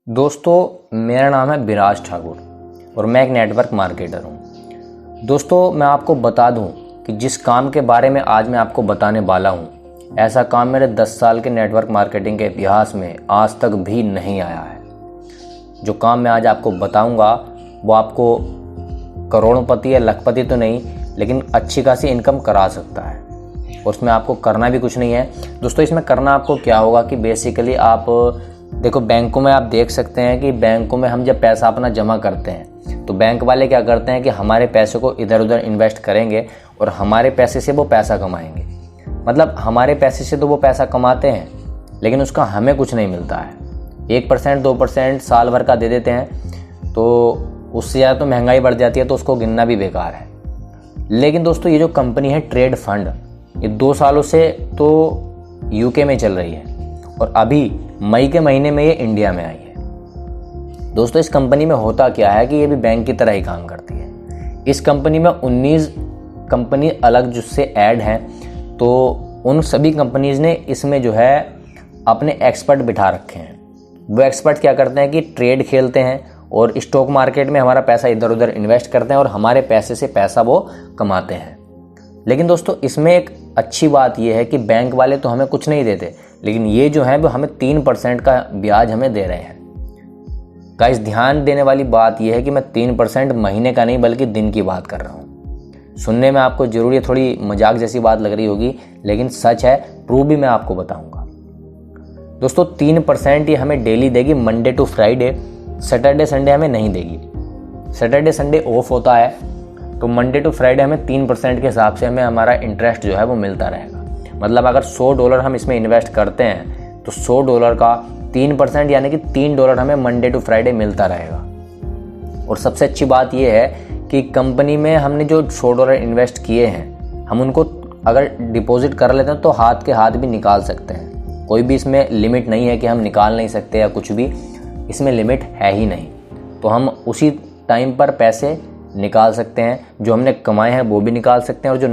दोस्तों, मेरा नाम है विराज ठाकुर और मैं एक नेटवर्क मार्केटर हूँ। दोस्तों, मैं आपको बता दूँ कि जिस काम के बारे में आज मैं आपको बताने वाला हूँ, ऐसा काम मेरे 10 साल के नेटवर्क मार्केटिंग के इतिहास में आज तक भी नहीं आया है। जो काम मैं आज आपको बताऊँगा वो आपको करोड़पति या लखपति तो नहीं, लेकिन अच्छी खासी इनकम करा सकता है। और उसमें आपको करना भी कुछ नहीं है। दोस्तों, इसमें करना आपको क्या होगा कि बेसिकली आप देखो, बैंकों में आप देख सकते हैं कि बैंकों में हम जब पैसा अपना जमा करते हैं तो बैंक वाले क्या करते हैं कि हमारे पैसे को इधर उधर इन्वेस्ट करेंगे और हमारे पैसे से वो पैसा कमाएंगे। मतलब हमारे पैसे से तो वो पैसा कमाते हैं, लेकिन उसका हमें कुछ नहीं मिलता है। 1% 2% साल भर का दे देते हैं, तो उससे ज़्यादा तो महंगाई बढ़ जाती है, तो उसको गिनना भी बेकार है। लेकिन दोस्तों, ये जो कंपनी है ट्रेड फंड, ये 2 सालों से तो यूके में चल रही है और अभी मई के महीने में ये इंडिया में आई है। दोस्तों, इस कंपनी में होता क्या है कि ये भी बैंक की तरह ही काम करती है। इस कंपनी में 19 कंपनी अलग जिससे ऐड हैं, तो उन सभी कंपनीज ने इसमें जो है अपने एक्सपर्ट बिठा रखे हैं। वो एक्सपर्ट क्या करते हैं कि ट्रेड खेलते हैं और स्टॉक मार्केट में हमारा पैसा इधर उधर इन्वेस्ट करते हैं और हमारे पैसे से पैसा वो कमाते हैं। लेकिन दोस्तों, इसमें एक अच्छी बात यह है कि बैंक वाले तो हमें कुछ नहीं देते, लेकिन ये जो है वो हमें 3% का ब्याज हमें दे रहे हैं। गाइस, ध्यान देने वाली बात यह है कि मैं 3% महीने का नहीं बल्कि दिन की बात कर रहा हूँ। सुनने में आपको जरूर थोड़ी मजाक जैसी बात लग रही होगी, लेकिन सच है, प्रूफ भी मैं आपको बताऊंगा। दोस्तों, 3% ये हमें डेली देगी, Monday to Friday. Saturday Sunday हमें नहीं देगी। सैटरडे संडे ऑफ होता है, तो मंडे टू फ्राइडे हमें 3% के हिसाब से हमें हमारा इंटरेस्ट जो है वो मिलता रहेगा। मतलब अगर $100 हम इसमें इन्वेस्ट करते हैं तो $100 का 3% यानी कि $3 हमें मंडे टू फ्राइडे मिलता रहेगा। और सबसे अच्छी बात यह है कि कंपनी में हमने जो $100 इन्वेस्ट किए हैं, हम उनको अगर डिपॉजिट कर लेते हैं तो हाथ के हाथ भी निकाल सकते हैं। कोई भी इसमें लिमिट नहीं है कि हम निकाल नहीं सकते या कुछ भी, इसमें लिमिट है ही नहीं। तो हम उसी टाइम पर पैसे निकाल सकते हैं, जो हमने कमाए हैं वो भी निकाल सकते हैं और जो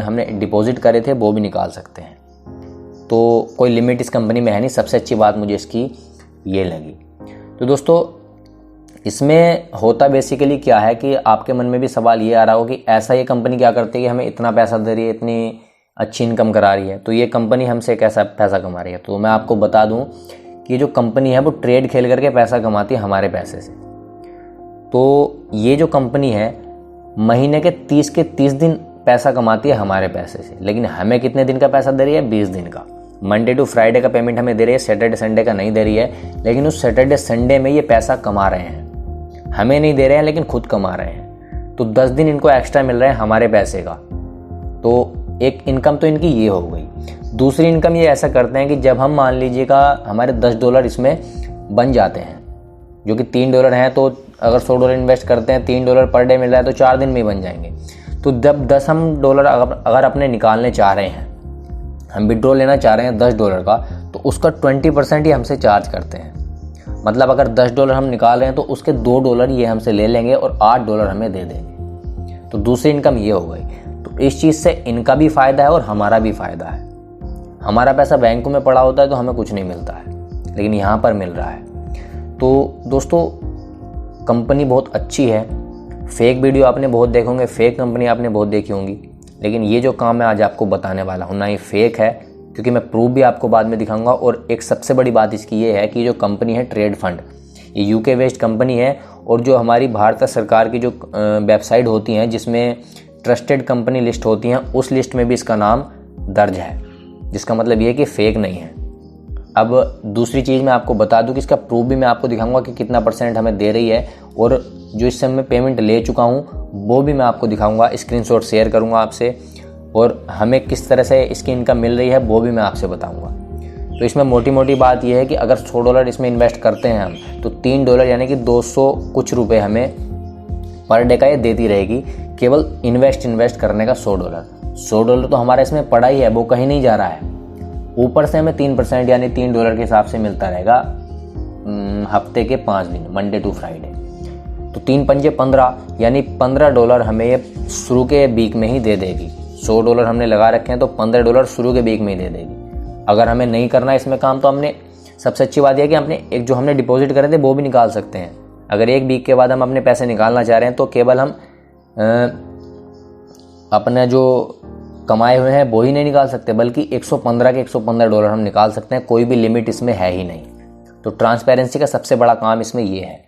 हमने डिपॉजिट करे थे वो भी निकाल सकते हैं। तो कोई लिमिट इस कंपनी में है नहीं। सबसे अच्छी बात मुझे इसकी ये लगी। तो दोस्तों, इसमें होता बेसिकली क्या है कि आपके मन में भी सवाल ये आ रहा हो कि ऐसा ये कंपनी क्या करती है कि हमें इतना पैसा दे रही है, इतनी अच्छी इनकम करा रही है, तो ये कंपनी हमसे कैसा पैसा कमा रही है। तो मैं आपको बता दूँ कि ये जो कंपनी है वो ट्रेड खेल करके पैसा कमाती है हमारे पैसे से। तो ये जो कंपनी है महीने के 30 दिन पैसा कमाती है हमारे पैसे से, लेकिन हमें कितने दिन का पैसा दे रही है? 20 दिन का। मंडे टू फ्राइडे का पेमेंट हमें दे रही है, सैटरडे संडे का नहीं दे रही है। लेकिन उस सैटरडे संडे में ये पैसा कमा रहे हैं, हमें नहीं दे रहे हैं लेकिन खुद कमा रहे हैं। तो 10 दिन इनको एक्स्ट्रा मिल रहे हैं हमारे पैसे का। तो एक इनकम तो इनकी ये हो गई। दूसरी इनकम ये ऐसा करते हैं कि जब हम मान लीजिएगा हमारे $10 इसमें बन जाते हैं, जो कि $3 हैं, तो अगर $100 इन्वेस्ट करते हैं, $3 पर डे मिल रहा है, तो 4 दिन में ही बन जाएंगे। तो जब 10 हम डॉलर अगर अपने निकालने चाह रहे हैं, हम विड्रॉ लेना चाह रहे हैं $10 का, तो उसका 20% ही हमसे चार्ज करते हैं। मतलब अगर $10 हम निकाल रहे हैं तो उसके $2 ये हमसे ले लेंगे और $8 हमें दे देंगे। तो दूसरी इनकम ये हो गई। तो इस चीज़ से इनका भी फ़ायदा है और हमारा भी फ़ायदा है। हमारा पैसा बैंकों में पड़ा होता है तो हमें कुछ नहीं मिलता है, लेकिन यहाँ पर मिल रहा है। तो दोस्तों, कंपनी बहुत अच्छी है। फेक वीडियो आपने बहुत देखे होंगे, फेक कंपनी आपने बहुत देखी होंगी, लेकिन ये जो काम मैं आज आपको बताने वाला हूँ ना, ये फेक है, क्योंकि मैं प्रूफ भी आपको बाद में दिखाऊंगा। और एक सबसे बड़ी बात इसकी ये है कि जो कंपनी है ट्रेड फंड, ये यूके बेस्ड कंपनी है। और जो हमारी भारत सरकार की जो वेबसाइट होती हैं जिसमें ट्रस्टेड कंपनी लिस्ट होती हैं, उस लिस्ट में भी इसका नाम दर्ज है, जिसका मतलब ये है कि फेक नहीं है। अब दूसरी चीज़ मैं आपको बता दूं कि इसका प्रूफ भी मैं आपको दिखाऊंगा कि कितना % हमें दे रही है, और जो इससे मैं पेमेंट ले चुका हूं वो भी मैं आपको दिखाऊंगा, स्क्रीनशॉट शेयर करूंगा आपसे, और हमें किस तरह से इसकी इनकम मिल रही है वो भी मैं आपसे बताऊंगा। तो इसमें मोटी मोटी बात यह है कि अगर $100 इसमें इन्वेस्ट करते हैं हम, तो $3 यानी कि 200 कुछ रुपये हमें पर डे का ये देती रहेगी, केवल इन्वेस्ट करने का $100 तो हमारा इसमें पड़ा ही है, वो कहीं नहीं जा रहा है। ऊपर से हमें 3% यानी $3 के हिसाब से मिलता रहेगा हफ्ते के 5 दिन, मंडे टू फ्राइडे। तो 3 पंजे 15 यानी $15 हमें ये शुरू के वीक में ही दे देगी। $100 हमने लगा रखे हैं तो $15 शुरू के वीक में ही दे देगी। अगर हमें नहीं करना है इसमें काम, तो हमने सबसे अच्छी बात यह है कि अपने एक जो हमने डिपॉजिट करे थे वो भी निकाल सकते हैं। अगर 1 वीक के बाद हम अपने पैसे निकालना चाह रहे हैं तो केवल हम अपने जो कमाए हुए हैं वो ही नहीं निकाल सकते, बल्कि 115 के 115 डॉलर हम निकाल सकते हैं। कोई भी लिमिट इसमें है ही नहीं। तो ट्रांसपेरेंसी का सबसे बड़ा काम इसमें ये है।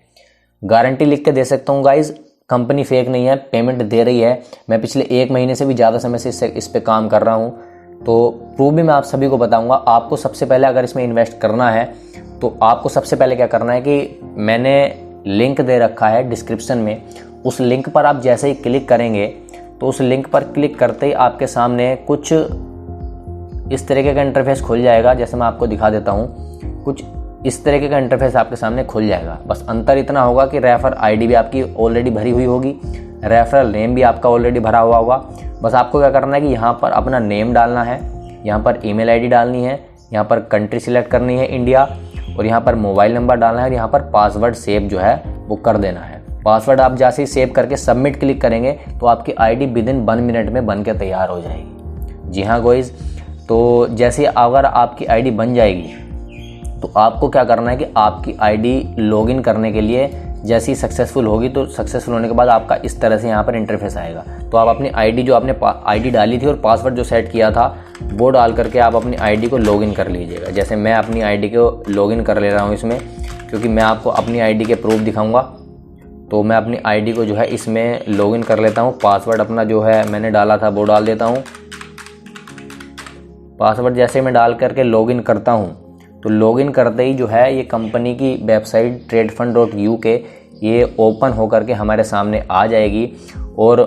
गारंटी लिख के दे सकता हूँ गाइज, कंपनी फेक नहीं है, पेमेंट दे रही है। मैं पिछले 1 महीने से भी ज़्यादा समय से इस पे काम कर रहा हूँ, तो प्रूफ भी मैं आप सभी को बताऊँगा। आपको सबसे पहले अगर इसमें इन्वेस्ट करना है तो आपको सबसे पहले क्या करना है कि मैंने लिंक दे रखा है डिस्क्रिप्शन में, उस लिंक पर आप जैसे ही क्लिक करेंगे तो उस लिंक पर क्लिक करते ही आपके सामने कुछ इस तरीके का इंटरफेस खुल जाएगा। जैसे मैं आपको दिखा देता हूँ, कुछ इस तरीके का इंटरफेस आपके सामने खुल जाएगा। बस अंतर इतना होगा कि रेफर आईडी भी आपकी ऑलरेडी भरी हुई होगी, रेफरल नेम भी आपका ऑलरेडी भरा हुआ होगा। बस आपको क्या करना है कि यहाँ पर अपना नेम डालना है, यहाँ पर ईमेल आईडी डालनी है, यहाँ पर कंट्री सिलेक्ट करनी है इंडिया, और यहाँ पर मोबाइल नंबर डालना है, और यहाँ पर पासवर्ड सेव जो है वो कर देना है। पासवर्ड आप जैसे ही सेव करके सबमिट क्लिक करेंगे तो आपकी आईडी विदिन 1 मिनट में बन के तैयार हो जाएगी। जी हाँ गाइस, तो जैसे अगर आपकी आईडी बन जाएगी तो आपको क्या करना है कि आपकी आईडी लॉगिन करने के लिए जैसे ही सक्सेसफुल होगी, तो सक्सेसफुल होने के बाद आपका इस तरह से यहाँ पर इंटरफेस आएगा। तो आप अपनी आईडी जो आपने आईडी डाली थी और पासवर्ड जो सेट किया था वो डाल करके आप अपनी आईडी को लॉगिन कर लीजिएगा। जैसे मैं अपनी आईडी को लॉगिन कर ले रहा हूँ इसमें, क्योंकि मैं आपको अपनी आईडी के प्रूफ दिखाऊंगा। तो मैं अपनी आईडी को जो है इसमें लॉगिन कर लेता हूँ। पासवर्ड अपना जो है मैंने डाला था वो डाल देता हूँ। पासवर्ड जैसे मैं डाल करके लॉगिन करता हूँ तो लॉगिन करते ही जो है ये कंपनी की वेबसाइट tradefund.uk ये ओपन होकर के हमारे सामने आ जाएगी, और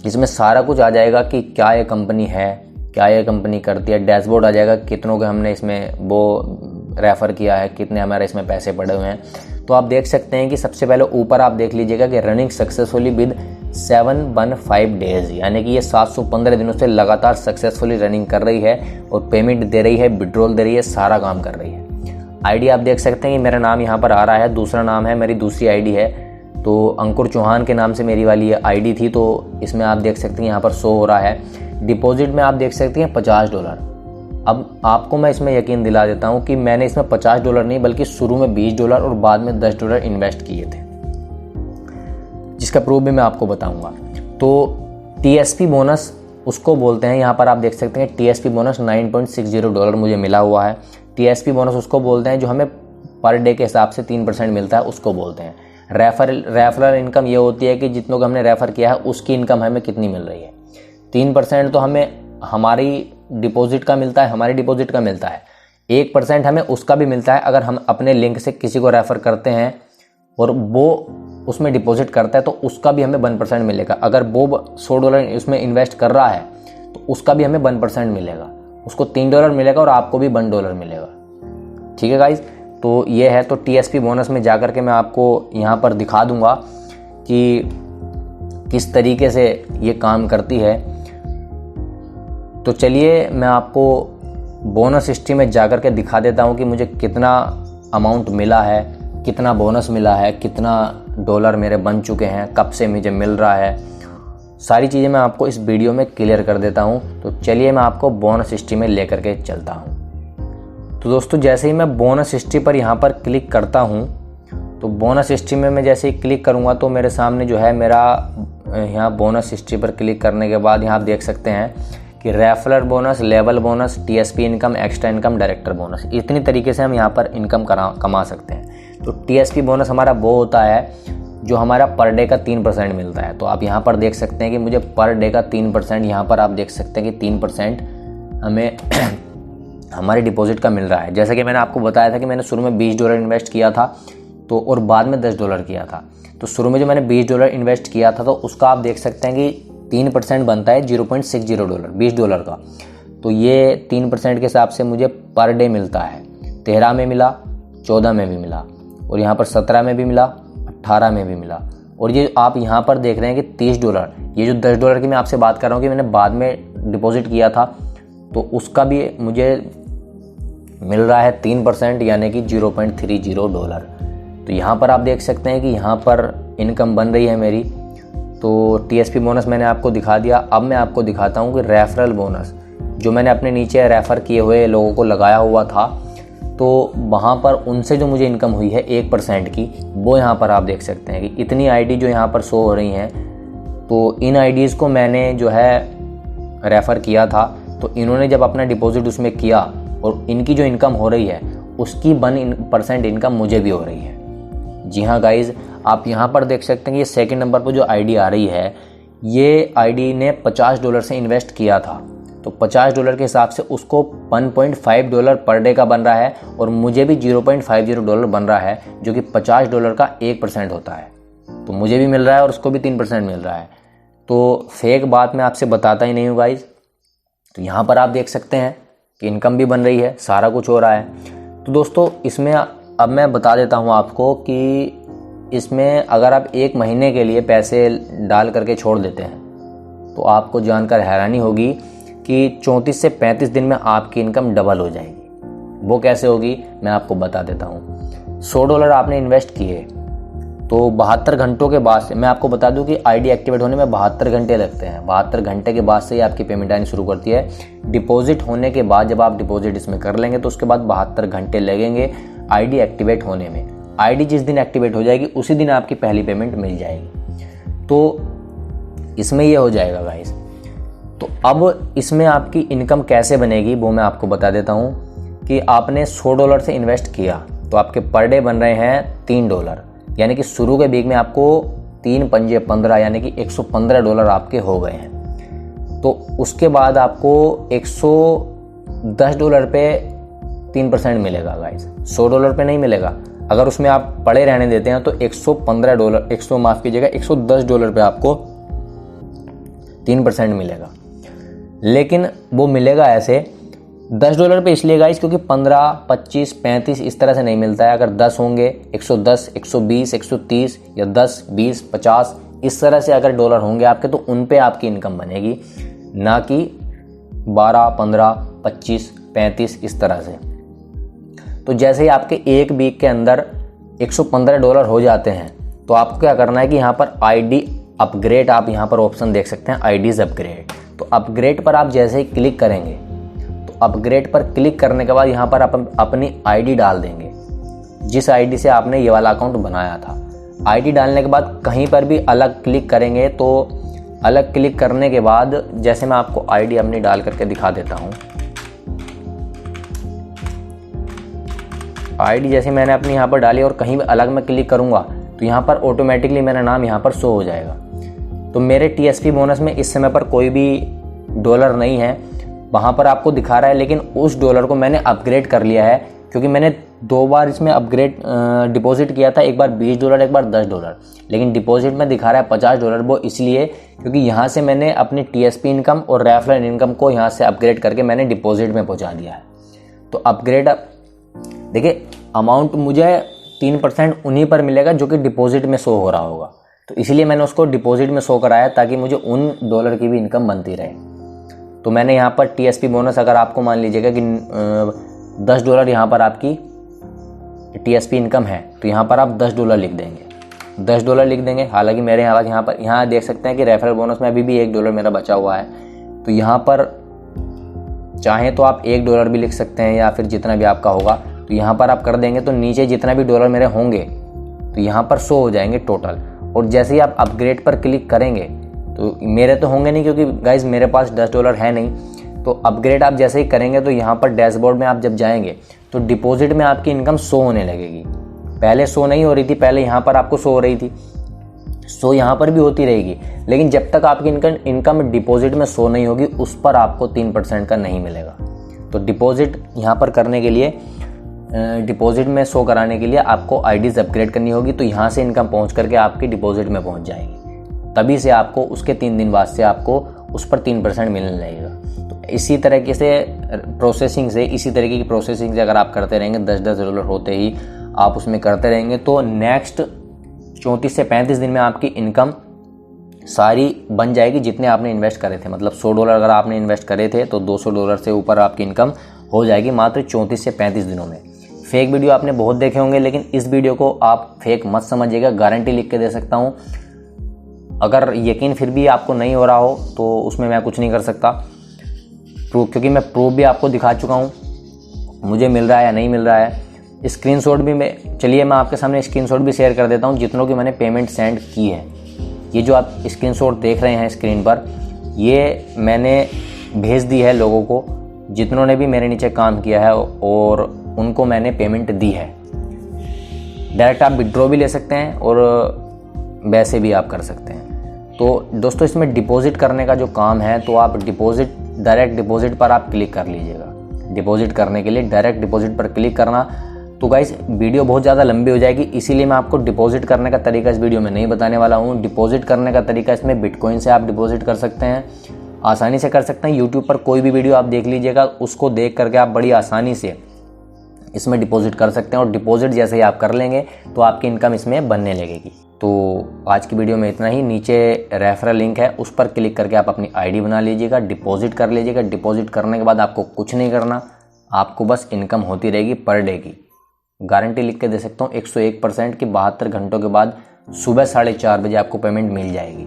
इसमें सारा कुछ आ जाएगा कि क्या ये कंपनी है, क्या ये कंपनी करती है। डैशबोर्ड आ जाएगा, कितनों के हमने इसमें वो रेफ़र किया है, कितने हमारे इसमें पैसे पड़े हुए हैं। तो आप देख सकते हैं कि सबसे पहले ऊपर आप देख लीजिएगा कि रनिंग सक्सेसफुली विद 715 डेज, यानी कि ये 715 दिनों से लगातार सक्सेसफुली रनिंग कर रही है और पेमेंट दे रही है, विड्रॉल दे रही है, सारा काम कर रही है। आईडी आप देख सकते हैं कि मेरा नाम यहाँ पर आ रहा है, दूसरा नाम है, मेरी दूसरी आईडी है। तो अंकुर चौहान के नाम से मेरी वाली ये आईडी थी, तो इसमें आप देख सकते हैं यहाँ पर शो हो रहा है। डिपॉजिट में आप देख सकते हैं $50। अब आपको मैं इसमें यकीन दिला देता हूँ कि मैंने इसमें $50 नहीं बल्कि शुरू में $20 और बाद में $10 इन्वेस्ट किए थे, जिसका प्रूफ भी मैं आपको बताऊंगा। तो टीएसपी बोनस उसको बोलते हैं, यहाँ पर आप देख सकते हैं टीएसपी बोनस $9.60 मुझे मिला हुआ है। टीएसपी बोनस उसको बोलते हैं जो हमें पर डे के हिसाब से 3% मिलता है, उसको बोलते हैं। रेफरल इनकम ये होती है कि जितनों को हमने रेफ़र किया है उसकी इनकम हमें कितनी मिल रही है। 3% तो हमें हमारी डिपॉजिट का मिलता है, हमारी डिपॉजिट का मिलता है। 1% हमें उसका भी मिलता है अगर हम अपने लिंक से किसी को रेफ़र करते हैं और वो उसमें डिपॉजिट करता है तो उसका भी हमें 1% मिलेगा। अगर वो $100 उसमें इन्वेस्ट कर रहा है तो उसका भी हमें 1% मिलेगा, उसको $3 मिलेगा और आपको भी $1 मिलेगा। ठीक है गाइज, तो ये है। तो टीएसपी बोनस में जाकर के मैं आपको यहाँ पर दिखा दूंगा कि किस तरीके से ये काम करती है। तो चलिए मैं आपको बोनस हिस्ट्री में जाकर के दिखा देता हूँ कि मुझे कितना अमाउंट मिला है, कितना बोनस मिला है, कितना डॉलर मेरे बन चुके हैं, कब से मुझे मिल रहा है। सारी चीज़ें मैं आपको इस वीडियो में क्लियर कर देता हूँ। तो चलिए मैं आपको बोनस हिस्ट्री में लेकर के चलता हूँ। तो दोस्तों जैसे ही मैं बोनस हिस्ट्री पर यहाँ पर क्लिक करता हूँ तो बोनस हिस्ट्री में मैं जैसे ही क्लिक करूँगा तो मेरे सामने जो है मेरा यहाँ बोनस हिस्ट्री पर क्लिक करने के बाद यहाँ आप देख सकते हैं कि referral bonus, level bonus, TSP income, extra income, director bonus, इतनी तरीके से हम यहाँ पर इनकम कमा सकते हैं। तो टीएसपी बोनस हमारा वो होता है जो हमारा पर डे का 3% मिलता है। तो आप यहाँ पर देख सकते हैं कि मुझे पर डे का 3%, यहाँ पर आप देख सकते हैं कि 3% हमें हमारे डिपॉजिट का मिल रहा है। जैसे कि मैंने आपको बताया था कि मैंने शुरू में $20 इन्वेस्ट किया था तो और बाद में $10 किया था। तो शुरू में जो मैंने $20 इन्वेस्ट किया था तो उसका आप देख सकते हैं कि 3% बनता है $0.60, $20 का। तो ये 3% के हिसाब से मुझे पर डे मिलता है। 13 में मिला, 14 में भी मिला, और यहाँ पर 17 में भी मिला, 18 में भी मिला। और ये आप यहाँ पर देख रहे हैं कि $30, ये जो $10 की मैं आपसे बात कर रहा हूँ कि मैंने बाद में डिपॉजिट किया था तो उसका भी मुझे मिल रहा है 3%, यानी कि $0.30। तो यहाँ पर आप देख सकते हैं कि यहाँ पर इनकम बन रही है मेरी। तो टीएसपी बोनस मैंने आपको दिखा दिया। अब मैं आपको दिखाता हूँ कि रेफरल बोनस जो मैंने अपने नीचे रेफ़र किए हुए लोगों को लगाया हुआ था तो वहाँ पर उनसे जो मुझे इनकम हुई है 1% की, वो यहाँ पर आप देख सकते हैं कि इतनी आईडी जो यहाँ पर शो हो रही हैं। तो इन आईडीज़ को मैंने जो है रेफ़र किया था, तो इन्होंने जब अपना डिपॉजिट उसमें किया और इनकी जो इनकम हो रही है उसकी 1% इनकम मुझे भी हो रही है। जी हाँ गाइज़, आप यहाँ पर देख सकते हैं कि ये सेकंड नंबर पर जो आईडी आ रही है, ये आईडी ने $50 से इन्वेस्ट किया था। तो $50 के हिसाब से उसको $1.5 पर डे का बन रहा है और मुझे भी $0.50 बन रहा है, जो कि $50 का 1% होता है। तो मुझे भी मिल रहा है और उसको भी 3% मिल रहा है। तो फेक बात मैं आपसे बताता ही नहीं हूँ गाइज़। तो यहाँ पर आप देख सकते हैं कि इनकम भी बन रही है, सारा कुछ हो रहा है। तो दोस्तों इसमें अब मैं बता देता हूँ आपको कि इसमें अगर आप 1 महीने के लिए पैसे डाल करके छोड़ देते हैं तो आपको जानकर हैरानी होगी कि 34 से 35 दिन में आपकी इनकम डबल हो जाएगी। वो कैसे होगी मैं आपको बता देता हूँ। $100 आपने इन्वेस्ट किए तो 72 घंटों के बाद से, मैं आपको बता दूं कि आईडी एक्टिवेट होने में 72 घंटे लगते हैं। 72 घंटे के बाद से ही आपकी पेमेंट आनी शुरू करती है। डिपॉजिट होने के बाद जब आप डिपॉजिट इसमें कर लेंगे तो उसके बाद 72 घंटे लगेंगे आईडी एक्टिवेट होने में। आईडी जिस दिन एक्टिवेट हो जाएगी उसी दिन आपकी पहली पेमेंट मिल जाएगी। तो इसमें ये हो जाएगा गाइस। तो अब इसमें आपकी इनकम कैसे बनेगी वो मैं आपको बता देता हूँ कि आपने $100 से इन्वेस्ट किया तो आपके पर डे बन रहे हैं $3, यानी कि शुरू के वीक में आपको 3 पंजे 15 यानी कि $115 आपके हो गए हैं। तो उसके बाद आपको $110 पे 3% मिलेगा गाइस, $100 पे नहीं मिलेगा। अगर उसमें आप पड़े रहने देते हैं तो $110 पे आपको 3% मिलेगा। लेकिन वो मिलेगा ऐसे $10 पे इसलिए गाइस क्योंकि 15, 25, 35 इस तरह से नहीं मिलता है। अगर 10 होंगे 110, 120, 130 या 10, 20, 50 इस तरह से अगर डॉलर होंगे आपके तो उन पे आपकी इनकम बनेगी, ना कि 12, 15, 25, 35 इस तरह से। तो जैसे ही आपके एक वीक के अंदर $115 हो जाते हैं तो आपको क्या करना है कि यहाँ पर आईडी अपग्रेड, आप यहाँ पर ऑप्शन देख सकते हैं आईडीज अपग्रेड। तो अपग्रेड पर आप जैसे ही क्लिक करेंगे तो अपग्रेड पर क्लिक करने के बाद यहाँ पर आप अपनी आईडी डाल देंगे, जिस आईडी से आपने ये वाला अकाउंट बनाया था। आईडी डालने के बाद कहीं पर भी अलग क्लिक करेंगे तो अलग क्लिक करने के बाद जैसे मैं आपको आईडी अपनी डाल करके दिखा देता हूँ। आईडी जैसे मैंने अपनी यहाँ पर डाली और कहीं भी अलग मैं क्लिक करूँगा तो यहाँ पर ऑटोमेटिकली मेरा नाम यहाँ पर शो हो जाएगा। तो मेरे टीएसपी बोनस में इस समय पर कोई भी डॉलर नहीं है, वहाँ पर आपको दिखा रहा है, लेकिन उस डॉलर को मैंने अपग्रेड कर लिया है क्योंकि मैंने 2 बार इसमें अपग्रेड डिपॉजिट किया था, एक बार $20 एक बार $10, लेकिन डिपॉजिट में दिखा रहा है $50। वो इसलिए क्योंकि यहाँ से मैंने अपनी टीएसपी इनकम और रेफरल इनकम को यहाँ से अपग्रेड करके मैंने डिपॉजिट में पहुँचा दिया है। तो अपग्रेड देखिए अमाउंट मुझे 3% उन्हीं पर मिलेगा जो कि डिपॉजिट में शो हो रहा होगा, तो इसलिए मैंने उसको डिपॉजिट में शो कराया ताकि मुझे उन डॉलर की भी इनकम बनती रहे। तो मैंने यहाँ पर टीएसपी बोनस, अगर आपको मान लीजिएगा कि $10 यहाँ पर आपकी टीएसपी इनकम है तो यहाँ पर आप $10 लिख देंगे, $10 लिख देंगे। हालांकि मेरे यहाँ देख सकते हैं कि रेफरल बोनस में अभी भी $1 मेरा बचा हुआ है। तो यहाँ पर चाहें तो आप $1 भी लिख सकते हैं या फिर जितना भी आपका होगा, तो यहाँ पर आप कर देंगे तो नीचे जितना भी डॉलर मेरे होंगे तो यहाँ पर शो हो जाएंगे टोटल। और जैसे ही आप अपग्रेड पर क्लिक करेंगे तो मेरे तो होंगे नहीं क्योंकि गाइज मेरे पास $10 है नहीं। तो अपग्रेड आप जैसे ही करेंगे तो यहाँ पर डैशबोर्ड में आप जब जाएंगे तो डिपॉजिट में आपकी इनकम शो होने लगेगी। पहले शो नहीं हो रही थी, पहले यहाँ पर आपको शो हो रही थी, शो यहाँ पर भी होती रहेगी, लेकिन जब तक आपकी इनकम डिपॉजिट में शो नहीं होगी उस पर आपको 3% का नहीं मिलेगा। तो डिपॉजिट यहाँ पर करने के लिए, डिपॉजिट में शो कराने के लिए आपको आईडीज अपग्रेड करनी होगी। तो यहाँ से इनकम पहुँच करके आपकी डिपॉजिट में पहुँच जाएगी, तभी से आपको उसके 3 दिन बाद से आपको उस पर 3% मिलने लगेगा। तो इसी तरीके से इसी तरीके की प्रोसेसिंग से अगर आप करते रहेंगे, $10 होते ही आप उसमें करते रहेंगे तो नेक्स्ट 34 से 35 दिन में आपकी इनकम सारी बन जाएगी जितने आपने इन्वेस्ट करे थे। मतलब $100 अगर आपने इन्वेस्ट करे थे तो $200 से ऊपर आपकी इनकम हो जाएगी मात्र 34 से 35 दिनों में। फेक वीडियो आपने बहुत देखे होंगे, लेकिन इस वीडियो को आप फेक मत समझिएगा, गारंटी लिख के दे सकता हूँ। अगर यकीन फिर भी आपको नहीं हो रहा हो तो उसमें मैं कुछ नहीं कर सकता, क्योंकि मैं प्रूफ भी आपको दिखा चुका हूँ मुझे मिल रहा है या नहीं मिल रहा है। स्क्रीनशॉट भी चलिए मैं आपके सामने स्क्रीनशॉट भी शेयर कर देता हूँ जितनों की मैंने पेमेंट सेंड की है। ये जो आप स्क्रीनशॉट देख रहे हैं स्क्रीन पर, ये मैंने भेज दी है लोगों को जितनों ने भी मेरे नीचे काम किया है और उनको मैंने पेमेंट दी है। डायरेक्ट आप विड्रॉ भी ले सकते हैं और वैसे भी आप कर सकते हैं। तो दोस्तों इसमें डिपॉजिट करने का जो काम है, तो आप डायरेक्ट डिपॉजिट पर आप क्लिक कर लीजिएगा। डिपॉजिट करने के लिए डायरेक्ट डिपॉजिट पर क्लिक करना। तो गाइस वीडियो बहुत ज़्यादा लंबी हो जाएगी, इसीलिए मैं आपको डिपॉजिट करने का तरीका इस वीडियो में नहीं बताने वाला हूँ। डिपॉजिट करने का तरीका इसमें बिटकॉइन से आप डिपॉजिट कर सकते हैं, आसानी से कर सकते हैं। यूट्यूब पर कोई भी वीडियो आप देख लीजिएगा, उसको देख करके आप बड़ी आसानी से इसमें डिपॉजिट कर सकते हैं। और डिपॉजिट जैसे ही आप कर लेंगे तो आपकी इनकम इसमें बनने लगेगी। तो आज की वीडियो में इतना ही। नीचे रेफरल लिंक है, उस पर क्लिक करके आप अपनी आईडी बना लीजिएगा, डिपॉजिट कर लीजिएगा। डिपॉजिट करने के बाद आपको कुछ नहीं करना, आपको बस इनकम होती रहेगी पर डे की। गारंटी लिख के दे सकता हूँ 101% की 72 घंटों के बाद सुबह 4:30 बजे आपको पेमेंट मिल जाएगी।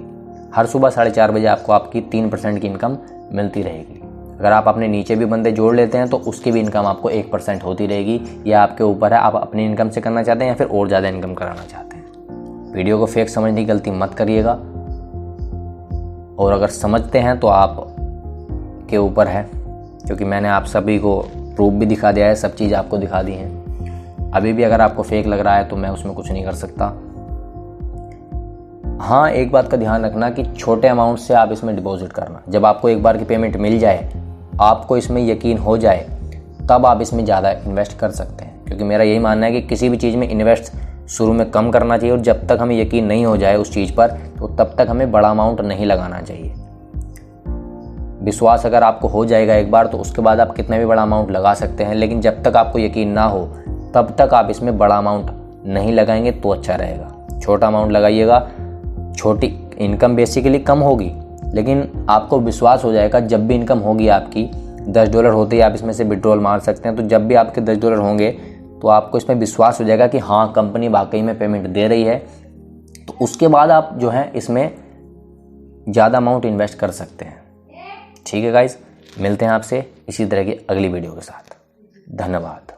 हर सुबह 4:30 बजे आपको आपकी 3% की इनकम मिलती रहेगी। अगर आप अपने नीचे भी बंदे जोड़ लेते हैं तो उसकी भी इनकम आपको 1% होती रहेगी। यह आपके ऊपर है, आप अपनी इनकम से करना चाहते हैं या फिर और ज़्यादा इनकम कराना चाहते हैं। वीडियो को फेक समझने की गलती मत करिएगा, और अगर समझते हैं तो आप के ऊपर है, क्योंकि मैंने आप सभी को प्रूफ भी दिखा दिया है, सब चीज़ आपको दिखा दी है। अभी भी अगर आपको फेक लग रहा है तो मैं उसमें कुछ नहीं कर सकता। हाँ, एक बात का ध्यान रखना कि छोटे अमाउंट से आप इसमें डिपॉजिट करना। जब आपको एक बार की पेमेंट मिल जाए, आपको इसमें यकीन हो जाए, तब आप इसमें ज़्यादा इन्वेस्ट कर सकते हैं। क्योंकि मेरा यही मानना है कि किसी भी चीज़ में इन्वेस्ट शुरू में कम करना चाहिए, और जब तक हमें यकीन नहीं हो जाए उस चीज़ पर, तो तब तक हमें बड़ा अमाउंट नहीं लगाना चाहिए। विश्वास अगर आपको हो जाएगा एक बार, तो उसके बाद आप कितना भी बड़ा अमाउंट लगा सकते हैं। लेकिन जब तक आपको यकीन ना हो, तब तक आप इसमें बड़ा अमाउंट नहीं लगाएंगे तो अच्छा रहेगा। छोटा अमाउंट लगाइएगा। छोटी इनकम बेसिकली कम होगी, लेकिन आपको विश्वास हो जाएगा जब भी इनकम होगी आपकी, $10 होते ही आप इसमें से विड्रॉल मार सकते हैं। तो जब भी आपके $10 होंगे तो आपको इसमें विश्वास हो जाएगा कि हाँ, कंपनी वाकई में पेमेंट दे रही है। तो उसके बाद आप जो है इसमें ज़्यादा अमाउंट इन्वेस्ट कर सकते हैं। ठीक है गाइस, मिलते हैं आपसे इसी तरह की अगली वीडियो के साथ। धन्यवाद।